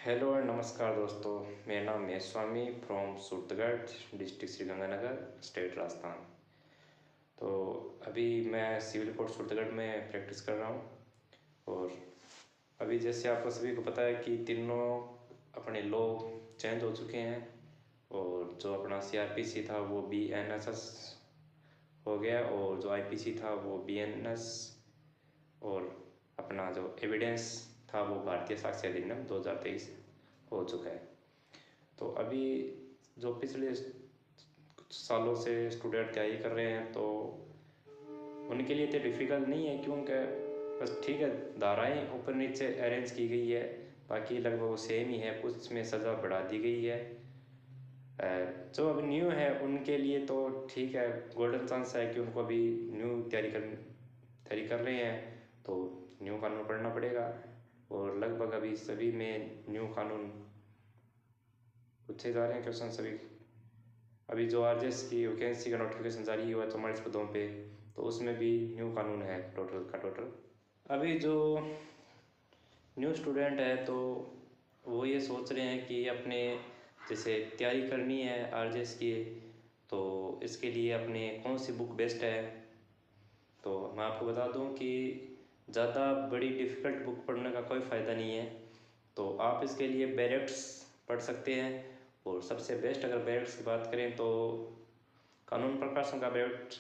Hello and नमस्कार दोस्तों। मेरा नाम Mahesh Swami from Suratgarh district Sriganganagar state Rajasthan. तो अभी मैं सिविल कोर्ट सूरतगढ़ में प्रैक्टिस कर रहा हूँ। और अभी जैसे आपको सभी को पता है कि तीनों अपने लॉ चेंज हो चुके हैं। और जो अपना CRPC था वो BNSS हो गया, और जो IPC था वो BNS, और अपना जो एविडेंस था वो भारतीय साक्ष्य अधिनियम 2023 हो चुका है। तो अभी जो पिछले कुछ सालों से स्टूडेंट तैयारी कर रहे हैं तो उनके लिए तो डिफ़िकल्ट नहीं है, क्योंकि बस ठीक है, धाराएं ऊपर नीचे अरेंज की गई है, बाकी लगभग वो सेम ही है, कुछ में सज़ा बढ़ा दी गई है। जो अब न्यू है उनके लिए तो ठीक है, गोल्डन चांस है कि उनको अभी न्यू तैयारी कर रहे हैं तो न्यू कानून पढ़ना पड़ेगा। और लगभग अभी सभी में न्यू कानून पूछे जा रहे हैं क्वेश्चन सभी। अभी जो RJS की वैकेंसी का नोटिफिकेशन जारी हुआ 44 पदों पे, तो उसमें भी न्यू कानून है टोटल। अभी जो न्यू स्टूडेंट है तो वो ये सोच रहे हैं कि अपने जैसे तैयारी करनी है RJS की, तो इसके लिए अपने कौन सी बुक बेस्ट है। तो मैं आपको बता दूं कि ज़्यादा बड़ी डिफ़िकल्ट बुक पढ़ने का कोई फ़ायदा नहीं है। तो आप इसके लिए बैरेक्ट्स पढ़ सकते हैं। और सबसे बेस्ट अगर बैरेक्ट्स की बात करें तो कानून प्रकाशन का बैरेक्ट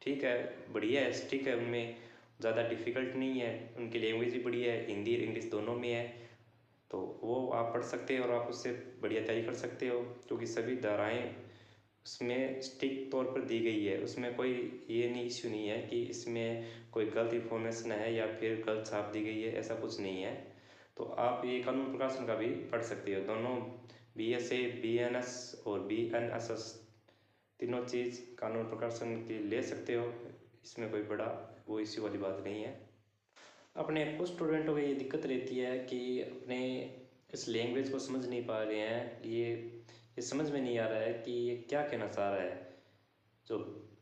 ठीक है, बढ़िया है, ठीक है, उनमें ज़्यादा डिफ़िकल्ट नहीं है, उनकी लैंग्वेज भी बढ़िया है, हिंदी और इंग्लिश दोनों में है। तो वो आप पढ़ सकते हैं और आप उससे बढ़िया तैयारी कर सकते हो, क्योंकि सभी धाराएँ उसमें स्टिक तौर पर दी गई है। उसमें कोई ये नहीं इश्यू नहीं है कि इसमें कोई गलत इन्फॉर्मेशन है या फिर गलत छाप दी गई है, ऐसा कुछ नहीं है। तो आप ये कानून प्रकाशन का भी पढ़ सकते हो। दोनों BSA, BNS और BNSS तीनों चीज़ कानून प्रकाशन की ले सकते हो, इसमें कोई बड़ा वो इश्यू वाली बात नहीं है। अपने कुछ स्टूडेंटों को ये दिक्कत रहती है कि अपने इस लैंग्वेज को समझ नहीं पा रहे हैं, ये समझ में नहीं आ रहा है कि ये क्या कहना चाह रहा है। जो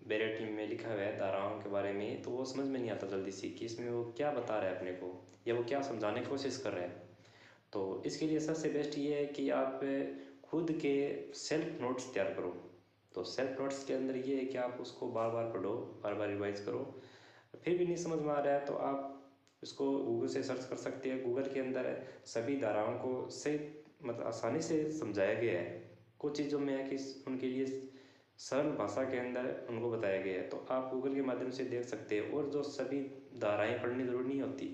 बैरेटी में लिखा हुआ है धाराओं के बारे में, तो वो समझ में नहीं आता जल्दी से कि इसमें वो क्या बता रहा है अपने को, या वो क्या समझाने की कोशिश कर रहा है। तो इसके लिए सबसे बेस्ट ये है कि आप खुद के सेल्फ नोट्स तैयार करो। तो सेल्फ नोट्स के अंदर ये है कि आप उसको बार बार पढ़ो, बार बार रिवाइज करो। फिर भी नहीं समझ में आ रहा है तो आप इसको गूगल से सर्च कर सकते हैं। गूगल के अंदर सभी धाराओं को सही मतलब आसानी से समझाया गया है। कुछ चीज़ों में है कि उनके लिए सरल भाषा के अंदर उनको बताया गया है, तो आप गूगल के माध्यम से देख सकते हैं। और जो सभी धाराएं पढ़नी ज़रूरी नहीं होती,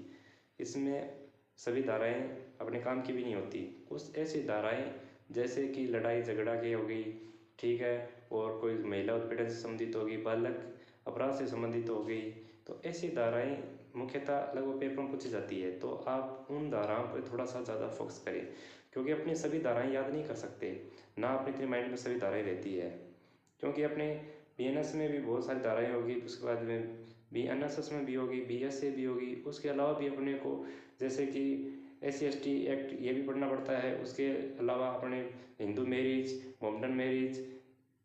इसमें सभी धाराएं अपने काम की भी नहीं होती। कुछ ऐसी धाराएं जैसे कि लड़ाई झगड़ा की हो गई, ठीक है, और कोई महिला उत्पीड़न से संबंधित होगी, बालक अपराध से संबंधित हो गई, तो ऐसी धाराएं मुख्यतः लगभग पेपर में पूछी जाती है। तो आप उन धाराओं पर थोड़ा सा ज़्यादा फोकस करें, क्योंकि अपनी सभी धाराएं याद नहीं कर सकते ना, अपने इतनी माइंड में सभी धाराएं रहती है। क्योंकि अपने BNS में भी बहुत सारी धाराएं होगी, उसके बाद में BNSS में भी होगी, BSA भी होगी, उसके अलावा भी अपने को जैसे कि SC/ST एक्ट ये भी पढ़ना पड़ता है। उसके अलावा अपने हिंदू मैरिज, मोमडन मैरिज,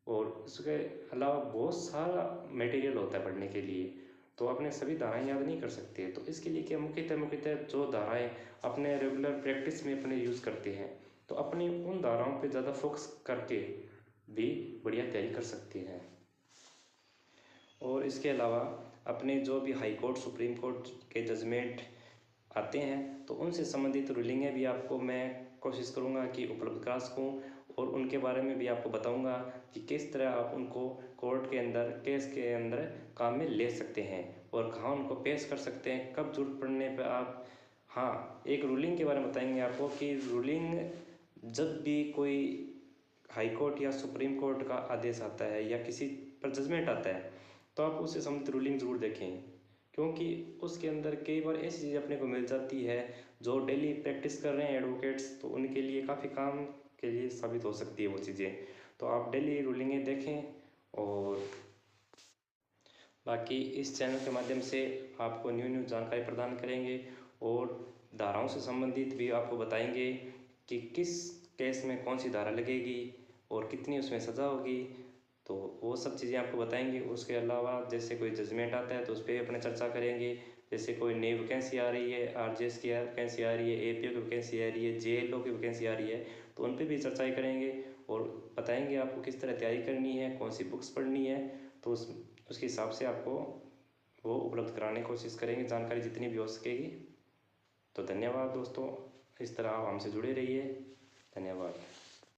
और उसके अलावा बहुत सारा मटेरियल होता है पढ़ने के लिए। तो अपने सभी धाराएं याद नहीं कर सकते। तो इसके लिए क्या मुख्यतः जो धाराएं अपने रेगुलर प्रैक्टिस में अपने यूज़ करते हैं, तो अपनी उन धाराओं पे ज़्यादा फोकस करके भी बढ़िया तैयारी कर सकते हैं। और इसके अलावा अपने जो भी हाई कोर्ट, सुप्रीम कोर्ट के जजमेंट आते हैं, तो उनसे संबंधित रूलिंगें भी आपको मैं कोशिश करूंगा कि उपलब्ध करा सकूँ। और उनके बारे में भी आपको बताऊंगा कि किस तरह आप उनको कोर्ट के अंदर, केस के अंदर काम में ले सकते हैं और कहाँ उनको पेश कर सकते हैं, कब जरूरत पड़ने पर आप। हाँ, एक रूलिंग के बारे में बताएंगे आपको कि रूलिंग जब भी कोई हाई कोर्ट या सुप्रीम कोर्ट का आदेश आता है या किसी पर जजमेंट आता है, तो आप उससे संबंधित रूलिंग ज़रूर देखें, क्योंकि उसके अंदर कई बार ऐसी चीज़ अपने को मिल जाती है जो डेली प्रैक्टिस कर रहे हैं एडवोकेट्स, तो उनके लिए काफ़ी काम के लिए साबित हो सकती है वो चीज़ें। तो आप डेली रूलिंगें देखें। और बाकी इस चैनल के माध्यम से आपको न्यू जानकारी प्रदान करेंगे और धाराओं से संबंधित भी आपको बताएंगे कि किस केस में कौन सी धारा लगेगी और कितनी उसमें सज़ा होगी। तो वो सब चीज़ें आपको बताएंगे। उसके अलावा जैसे कोई जजमेंट आता है तो उस पर अपने चर्चा करेंगे। जैसे कोई नई वैकेंसी आ रही है, आरजेएस की वैकेंसी आ रही है, एपीओ की वैकेंसी आ रही है, जेएलओ की वैकेंसी आ रही है, तो उन पर भी चर्चाएँ करेंगे और बताएंगे आपको किस तरह तैयारी करनी है, कौन सी बुक्स पढ़नी है। तो उसके हिसाब से आपको वो उपलब्ध कराने की कोशिश करेंगे, जानकारी जितनी भी हो सकेगी। तो धन्यवाद दोस्तों, इस तरह आप हमसे जुड़े रहिए। धन्यवाद।